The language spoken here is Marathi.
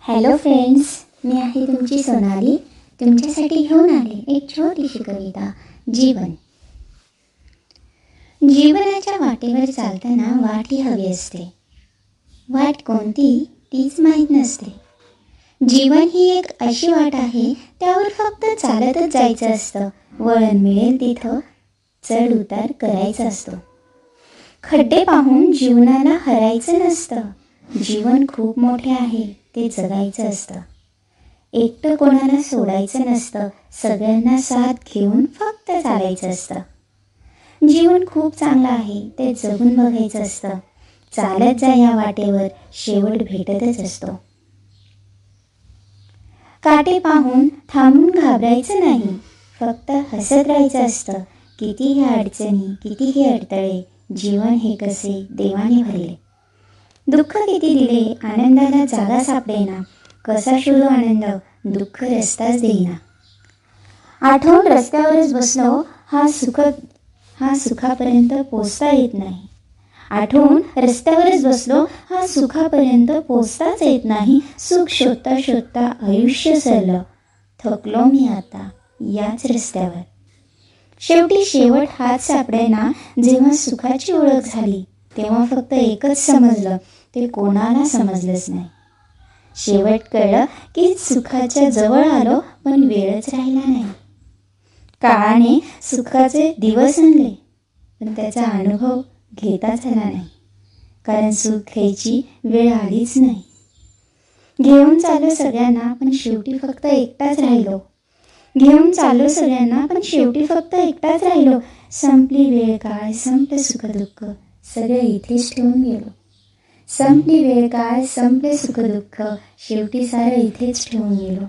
हॅलो फ्रेंड्स, मी आहे तुमची सोनाली. तुमच्यासाठी घेऊन आले एक छोटीशी कविता. जीवन. जीवनाच्या वाटेवर चालताना वाट ही हवी असते. वाट कोणती तीच माहीत नसते. जीवन ही एक अशी वाट आहे, त्यावर फक्त चालतच जायचं असतं. वळण मिळेल तिथं चढ उतार करायचा असतो. खड्डे पाहून जीवनाला हरायचं नसतं. जीवन खूप मोठे आहे, ते जगायचं असतं. एकटं कोणाला सोडायचं नसतं. सगळ्यांना साथ घेऊन फक्त चालायचं असतं. जीवन खूप चांगलं आहे, ते जगून बघायचं असतं. चालत जा या वाटेवर, शेवट भेटतच असतो. काटे पाहून थांबून घाबरायचं नाही, फक्त हसत राहायचं असतं. कितीही अडचणी, कितीही अडथळे, जीवन हे कसे देवाने भरले. दुःख किती दिले, आनंदाला जागा सापडेना. कसा शोधू आनंद, दुःख रस्ताच देईना. आठवून रस्त्यावरच बसलो, हा सुखापर्यंत पोचता येत नाही. आठवून रस्त्यावरच बसलो, हा सुखापर्यंत पोचताच येत नाही. सुख शोधता शोधता आयुष्य सरलं, थकलो मी आता याच रस्त्यावर. शेवटी शेवट हाच सापडेना. जेव्हा सुखाची ओळख झाली, तेव्हा फक्त एकच समजलं, ते कोणाला समजलंच नाही. शेवट कळलं की सुखाच्या जवळ आलो, पण वेळच राहिला नाही. काळाने सुखाचे दिवस आणले, पण त्याचा अनुभव घेताच आला नाही. कारण सुख घ्यायची वेळ आलीच नाही. घेऊन चाललो सगळ्यांना, पण शेवटी फक्त एकटाच राहिलो. घेऊन चाललो सगळ्यांना, पण शेवटी फक्त एकटाच राहिलो. संपली वेळ काळ, संपलं सुख दुःख, सगळं इथेच ठेवून गेलो. संपली वेळ काळ, संपले सुख दुःख, शेवटी सारं इथेच ठेवून गेलो.